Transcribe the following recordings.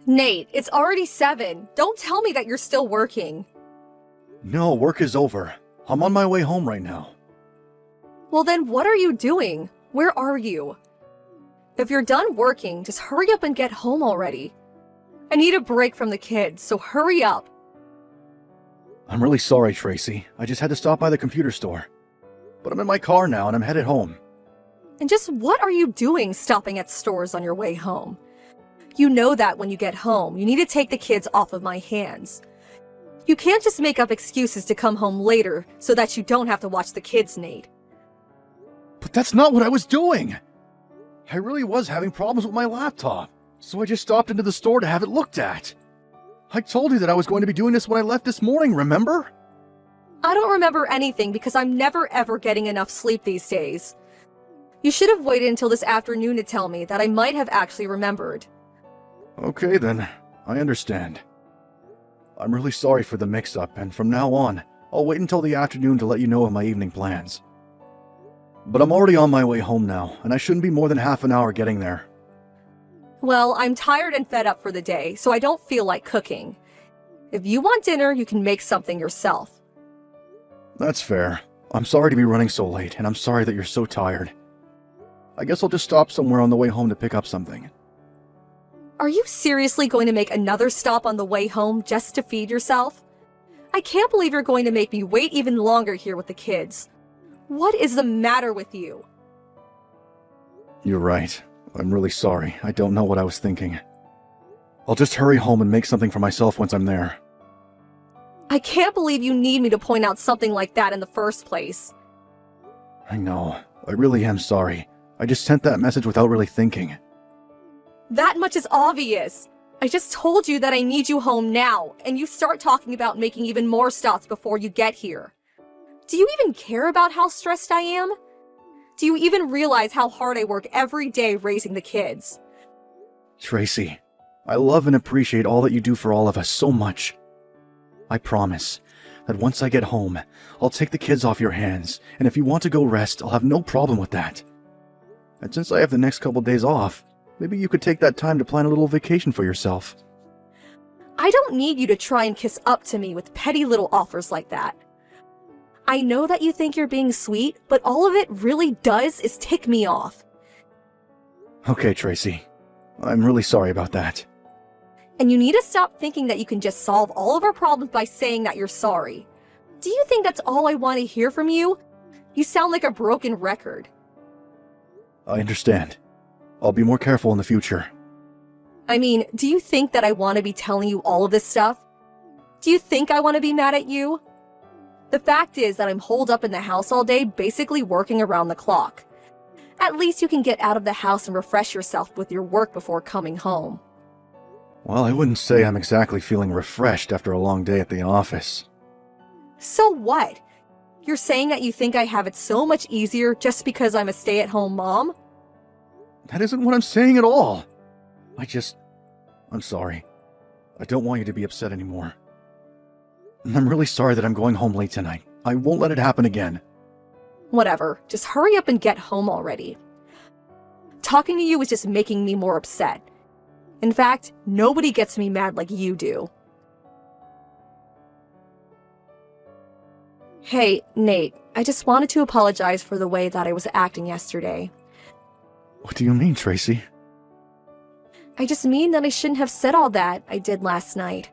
Nate, it's already 7. Don't tell me that you're still working. No, work is over. I'm on my way home right now. Well then, what are you doing? Where are you? If you're done working, just hurry up and get home already. I need a break from the kids, so hurry up. I'm really sorry, Tracy. I just had to stop by the computer store. But I'm in my car now and I'm headed home. And just what are you doing stopping at stores on your way home? You know that when you get home, you need to take the kids off of my hands. You can't just make up excuses to come home later so that you don't have to watch the kids, Nate. But that's not what I was doing! I really was having problems with my laptop, so I just stopped into the store to have it looked at. I told you that I was going to be doing this when I left this morning, remember? I don't remember anything because I'm never ever getting enough sleep these days. You should have waited until this afternoon to tell me that I might have actually remembered. Okay then, I understand. I'm really sorry for the mix-up, and from now on, I'll wait until the afternoon to let you know of my evening plans. But I'm already on my way home now, and I shouldn't be more than half an hour getting there. Well, I'm tired and fed up for the day, so I don't feel like cooking. If you want dinner, you can make something yourself. That's fair. I'm sorry to be running so late, and I'm sorry that you're so tired. I guess I'll just stop somewhere on the way home to pick up something. Are you seriously going to make another stop on the way home just to feed yourself? I can't believe you're going to make me wait even longer here with the kids. What is the matter with you? You're right. I'm really sorry. I don't know what I was thinking. I'll just hurry home and make something for myself once I'm there. I can't believe you need me to point out something like that in the first place. I know. I really am sorry. I just sent that message without really thinking. That much is obvious. I just told you that I need you home now, and you start talking about making even more stops before you get here. Do you even care about how stressed I am? Do you even realize how hard I work every day raising the kids? Tracy, I love and appreciate all that you do for all of us so much. I promise that once I get home, I'll take the kids off your hands, and if you want to go rest, I'll have no problem with that. And since I have the next couple days off, maybe you could take that time to plan a little vacation for yourself. I don't need you to try and kiss up to me with petty little offers like that. I know that you think you're being sweet, but all of it really does is tick me off. Okay, Tracy. I'm really sorry about that. And you need to stop thinking that you can just solve all of our problems by saying that you're sorry. Do you think that's all I want to hear from you? You sound like a broken record. I understand. I'll be more careful in the future. I mean, do you think that I want to be telling you all of this stuff? Do you think I want to be mad at you? The fact is that I'm holed up in the house all day, basically working around the clock. At least you can get out of the house and refresh yourself with your work before coming home. Well, I wouldn't say I'm exactly feeling refreshed after a long day at the office. So what? You're saying that you think I have it so much easier just because I'm a stay-at-home mom? That isn't what I'm saying at all. I'm sorry. I don't want you to be upset anymore. I'm really sorry that I'm going home late tonight. I won't let it happen again. Whatever, just hurry up and get home already. Talking to you is just making me more upset. In fact, nobody gets me mad like you do. Hey, Nate, I just wanted to apologize for the way that I was acting yesterday. What do you mean, Tracy? I just mean that I shouldn't have said all that I did last night.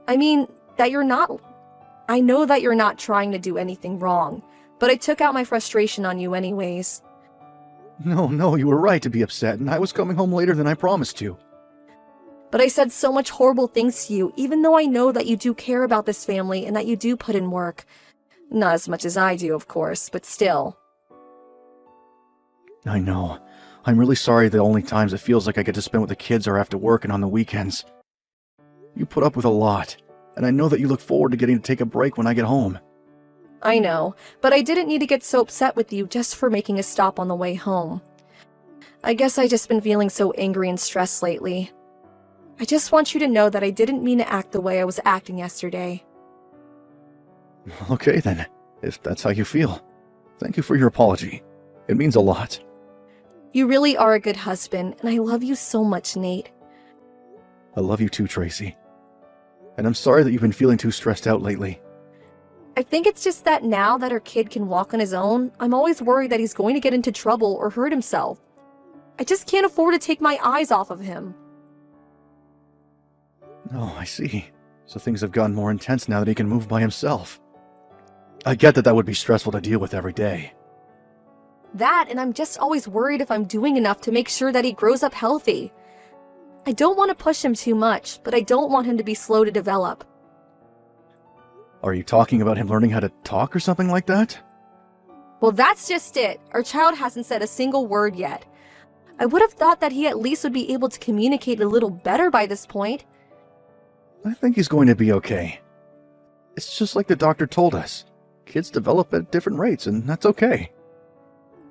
I mean, I know that you're not trying to do anything wrong, but I took out my frustration on you anyways. No, you were right to be upset, and I was coming home later than I promised to. But I said so much horrible things to you, even though I know that you do care about this family and that you do put in work. Not as much as I do, of course, but still. I know. I'm really sorry the only times it feels like I get to spend with the kids are after work and on the weekends. You put up with a lot, and I know that you look forward to getting to take a break when I get home. I know, but I didn't need to get so upset with you just for making a stop on the way home. I guess I just been feeling so angry and stressed lately. I just want you to know that I didn't mean to act the way I was acting yesterday. Okay then, if that's how you feel. Thank you for your apology. It means a lot. You really are a good husband, and I love you so much, Nate. I love you too, Tracy. And I'm sorry that you've been feeling too stressed out lately. I think it's just that now that our kid can walk on his own, I'm always worried that he's going to get into trouble or hurt himself. I just can't afford to take my eyes off of him. Oh, I see. So things have gotten more intense now that he can move by himself. I get that would be stressful to deal with every day. That, and I'm just always worried if I'm doing enough to make sure that he grows up healthy. I don't want to push him too much, but I don't want him to be slow to develop. Are you talking about him learning how to talk or something like that? Well, that's just it. Our child hasn't said a single word yet. I would have thought that he at least would be able to communicate a little better by this point. I think he's going to be okay. It's just like the doctor told us. Kids develop at different rates, and that's okay.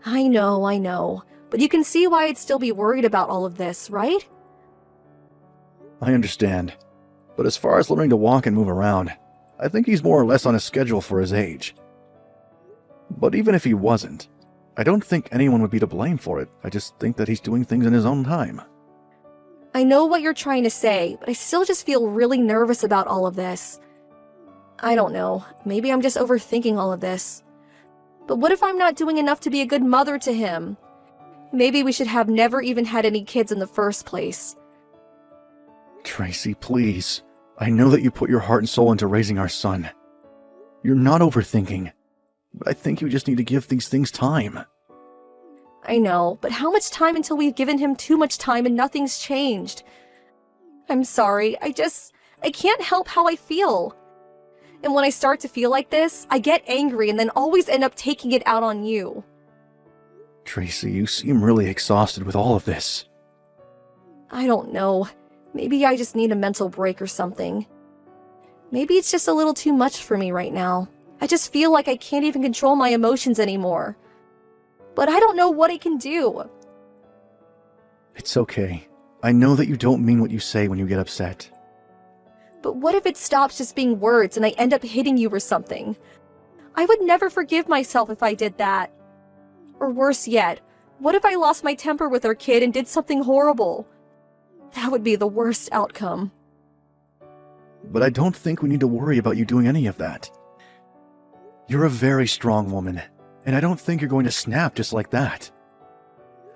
I know. But you can see why I'd still be worried about all of this, right? I understand. But as far as learning to walk and move around, I think he's more or less on a schedule for his age. But even if he wasn't, I don't think anyone would be to blame for it. I just think that he's doing things in his own time. I know what you're trying to say, but I still just feel really nervous about all of this. I don't know. Maybe I'm just overthinking all of this. But what if I'm not doing enough to be a good mother to him? Maybe we should have never even had any kids in the first place. Tracy, please. I know that you put your heart and soul into raising our son. You're not overthinking, but I think you just need to give these things time. I know, but how much time until we've given him too much time and nothing's changed? I'm sorry, I can't help how I feel. And when I start to feel like this, I get angry and then always end up taking it out on you. Tracy, you seem really exhausted with all of this. I don't know. Maybe I just need a mental break or something. Maybe it's just a little too much for me right now. I just feel like I can't even control my emotions anymore. But I don't know what I can do. It's okay. I know that you don't mean what you say when you get upset. But what if it stops just being words and I end up hitting you or something? I would never forgive myself if I did that. Or worse yet, what if I lost my temper with our kid and did something horrible? That would be the worst outcome. But I don't think we need to worry about you doing any of that. You're a very strong woman, and I don't think you're going to snap just like that.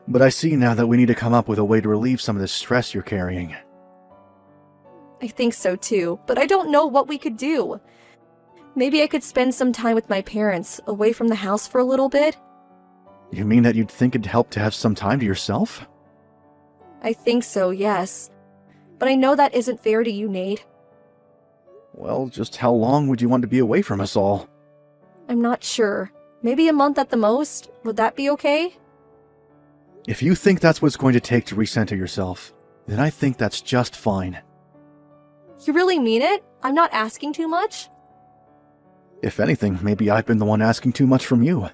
But I see now that we need to come up with a way to relieve some of the stress you're carrying. I think so too, but I don't know what we could do. Maybe I could spend some time with my parents, away from the house for a little bit. You mean that you'd think it'd help to have some time to yourself? I think so, yes. But I know that isn't fair to you, Nate. Well, just how long would you want to be away from us all? I'm not sure. Maybe a month at the most? Would that be okay? If you think that's what it's going to take to recenter yourself, then I think that's just fine. You really mean it? I'm not asking too much? If anything, maybe I've been the one asking too much from you.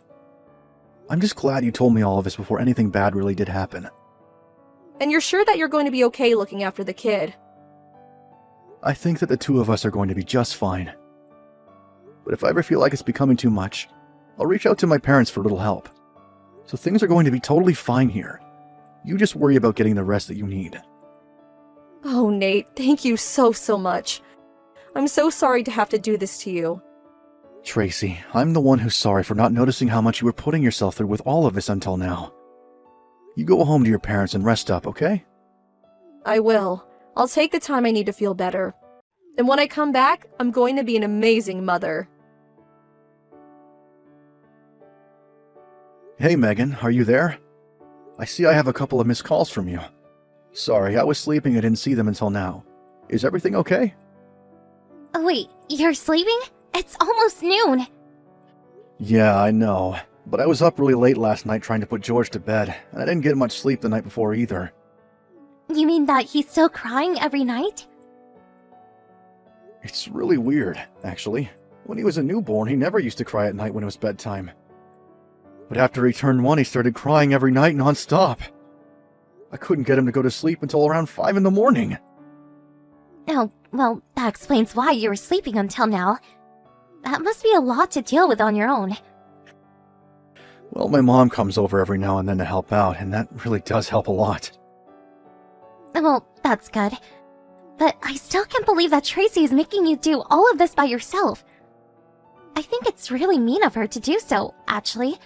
I'm just glad you told me all of this before anything bad really did happen. And you're sure that you're going to be okay looking after the kid? I think that the two of us are going to be just fine. But if I ever feel like it's becoming too much, I'll reach out to my parents for a little help. So things are going to be totally fine here. You just worry about getting the rest that you need. Oh, Nate, thank you so much. I'm so sorry to have to do this to you. Tracy, I'm the one who's sorry for not noticing how much you were putting yourself through with all of this until now. You go home to your parents and rest up, okay? I will. I'll take the time I need to feel better. And when I come back, I'm going to be an amazing mother. Hey, Megan, are you there? I see I have a couple of missed calls from you. Sorry, I was sleeping and didn't see them until now. Is everything okay? Oh, wait, you're sleeping? It's almost noon. Yeah, I know. But I was up really late last night trying to put George to bed, and I didn't get much sleep the night before either. You mean that he's still crying every night? It's really weird, actually. When he was a newborn, he never used to cry at night when it was bedtime. But after he turned 1, he started crying every night non-stop. I couldn't get him to go to sleep until around 5 in the morning. Oh, well, that explains why you were sleeping until now. That must be a lot to deal with on your own. Well, my mom comes over every now and then to help out, and that really does help a lot. Well, that's good. But I still can't believe that Tracy is making you do all of this by yourself. I think it's really mean of her to do so, actually.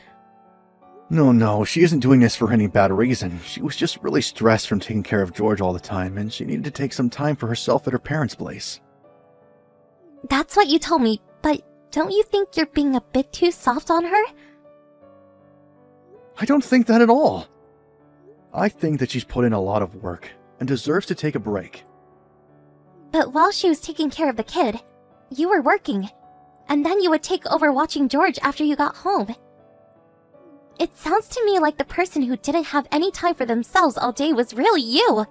No, she isn't doing this for any bad reason. She was just really stressed from taking care of George all the time, and she needed to take some time for herself at her parents' place. That's what you told me, but don't you think you're being a bit too soft on her? I don't think that at all. I think that she's put in a lot of work and deserves to take a break. But while she was taking care of the kid, you were working, and then you would take over watching George after you got home. It sounds to me like the person who didn't have any time for themselves all day was really you.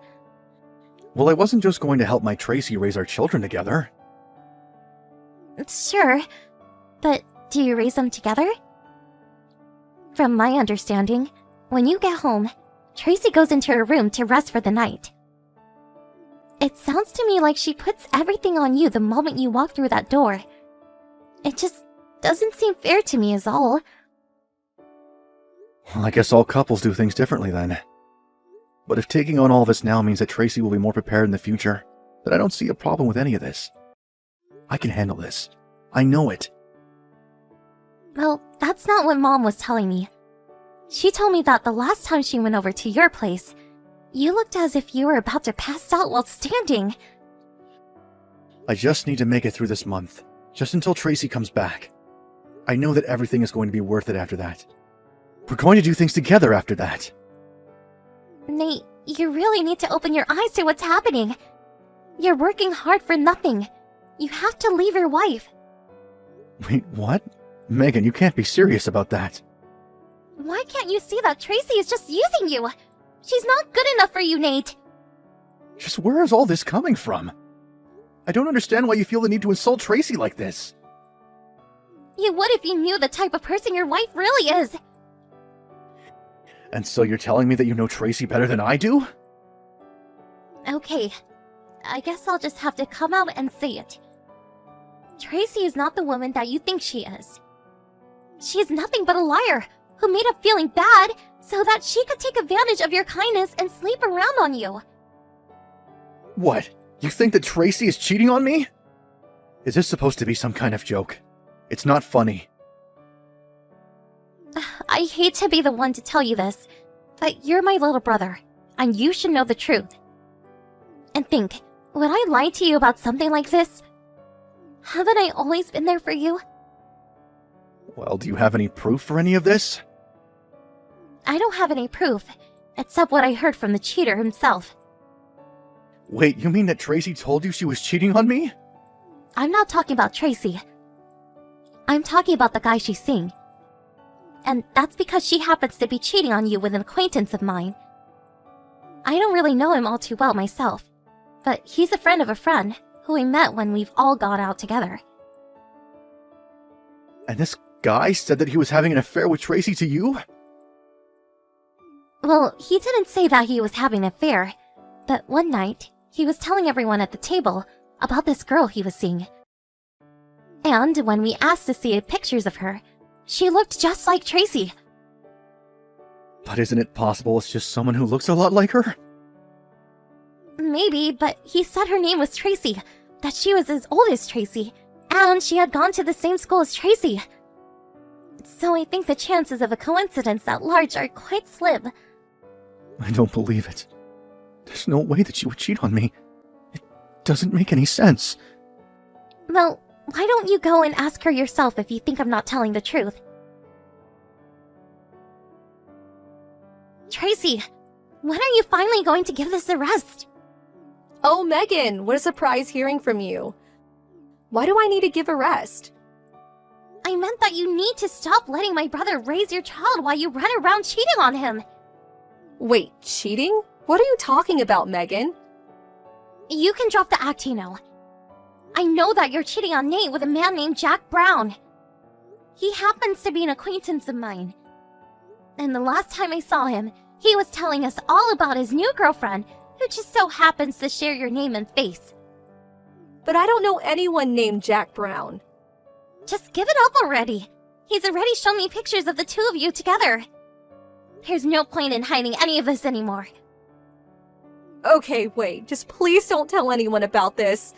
Well, I wasn't just going to help my Tracy raise our children together. Sure, but do you raise them together? From my understanding, when you get home, Tracy goes into her room to rest for the night. It sounds to me like she puts everything on you the moment you walk through that door. It just doesn't seem fair to me is all. Well, I guess all couples do things differently then. But if taking on all this now means that Tracy will be more prepared in the future, then I don't see a problem with any of this. I can handle this. I know it. Well, that's not what Mom was telling me. She told me that the last time she went over to your place, you looked as if you were about to pass out while standing. I just need to make it through this month, just until Tracy comes back. I know that everything is going to be worth it after that. We're going to do things together after that. Nate, you really need to open your eyes to what's happening. You're working hard for nothing. You have to leave your wife. Wait, what? Megan, you can't be serious about that. Why can't you see that Tracy is just using you? She's not good enough for you, Nate. Just where is all this coming from? I don't understand why you feel the need to insult Tracy like this. You would if you knew the type of person your wife really is. And so you're telling me that you know Tracy better than I do? Okay, I guess I'll just have to come out and say it. Tracy is not the woman that you think she is. She is nothing but a liar who made up feeling bad so that she could take advantage of your kindness and sleep around on you. What? You think that Tracy is cheating on me? Is this supposed to be some kind of joke? It's not funny. I hate to be the one to tell you this, but you're my little brother, and you should know the truth. And think, would I lie to you about something like this? Haven't I always been there for you? Well, do you have any proof for any of this? I don't have any proof, except what I heard from the cheater himself. Wait, you mean that Tracy told you she was cheating on me? I'm not talking about Tracy. I'm talking about the guy she's seeing. And that's because she happens to be cheating on you with an acquaintance of mine. I don't really know him all too well myself, but he's a friend of a friend who we met when we've all gone out together. And this guy said that he was having an affair with Tracy to you? Well, he didn't say that he was having an affair, but one night, he was telling everyone at the table about this girl he was seeing. And when we asked to see pictures of her, she looked just like Tracy. But isn't it possible it's just someone who looks a lot like her? Maybe, but he said her name was Tracy, that she was as old as Tracy, and she had gone to the same school as Tracy. So I think the chances of a coincidence that large are quite slim. I don't believe it. There's no way that she would cheat on me. It doesn't make any sense. Well, why don't you go and ask her yourself if you think I'm not telling the truth? Tracy, when are you finally going to give this a rest? Oh, Megan, what a surprise hearing from you. Why do I need to give a rest? I meant that you need to stop letting my brother raise your child while you run around cheating on him. Wait, cheating? What are you talking about, Megan? You can drop the act, you know. I know that you're cheating on Nate with a man named Jack Brown. He happens to be an acquaintance of mine. And the last time I saw him, he was telling us all about his new girlfriend, who just so happens to share your name and face. But I don't know anyone named Jack Brown. Just give it up already. He's already shown me pictures of the two of you together. There's no point in hiding any of this anymore. Okay, wait, just please don't tell anyone about this.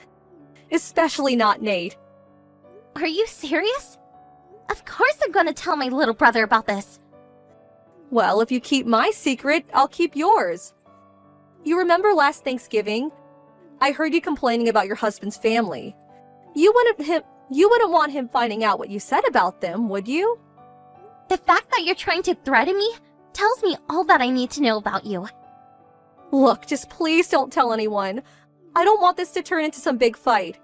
Especially not Nate. Are you serious? Of course I'm gonna tell my little brother about this. Well, if you keep my secret, I'll keep yours. You remember last Thanksgiving? I heard you complaining about your husband's family. You wouldn't want him finding out what you said about them, would you? The fact that you're trying to threaten me tells me all that I need to know about you. Look, just please don't tell anyone. I don't want this to turn into some big fight.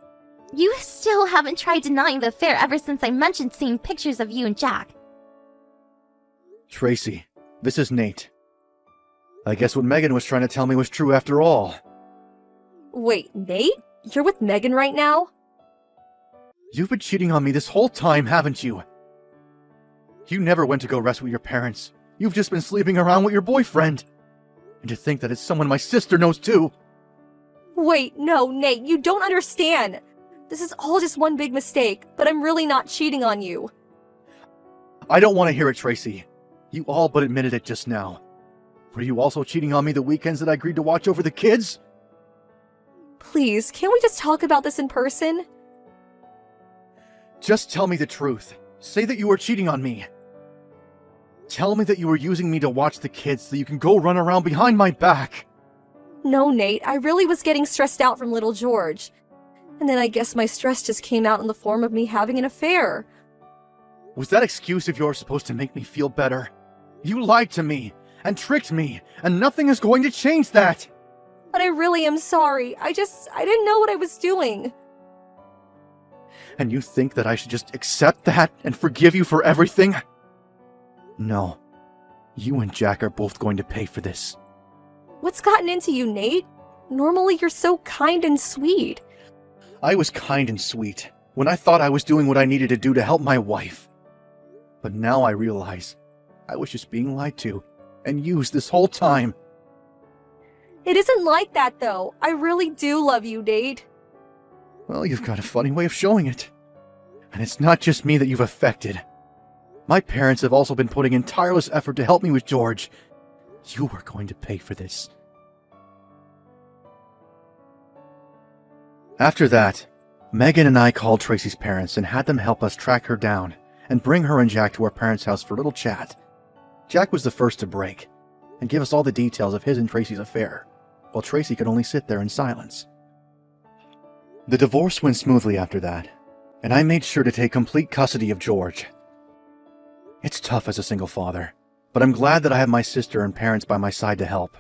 You still haven't tried denying the affair ever since I mentioned seeing pictures of you and Jack. Tracy, this is Nate. I guess what Megan was trying to tell me was true after all. Wait, Nate? You're with Megan right now? You've been cheating on me this whole time, haven't you? You never went to go rest with your parents. You've just been sleeping around with your boyfriend. And to think that it's someone my sister knows too. Wait, no, Nate, you don't understand. This is all just one big mistake, but I'm really not cheating on you. I don't want to hear it, Tracy. You all but admitted it just now. Were you also cheating on me the weekends that I agreed to watch over the kids? Please, can't we just talk about this in person? Just tell me the truth. Say that you were cheating on me. Tell me that you were using me to watch the kids so you can go run around behind my back. No, Nate, I really was getting stressed out from little George. And then I guess my stress just came out in the form of me having an affair. Was that excuse of yours supposed to make me feel better? You lied to me and tricked me, and nothing is going to change that. But I really am sorry. I didn't know what I was doing. And you think that I should just accept that and forgive you for everything? No. You and Jack are both going to pay for this. What's gotten into you, Nate? Normally you're so kind and sweet. I was kind and sweet when I thought I was doing what I needed to do to help my wife. But now I realize I was just being lied to and used this whole time. It isn't like that, though. I really do love you, Nate. Well, you've got a funny way of showing it. And it's not just me that you've affected. My parents have also been putting in tireless effort to help me with George. You are going to pay for this. After that, Megan and I called Tracy's parents and had them help us track her down and bring her and Jack to our parents' house for a little chat. Jack was the first to break and give us all the details of his and Tracy's affair, while Tracy could only sit there in silence. The divorce went smoothly after that, and I made sure to take complete custody of George. It's tough as a single father, but I'm glad that I have my sister and parents by my side to help.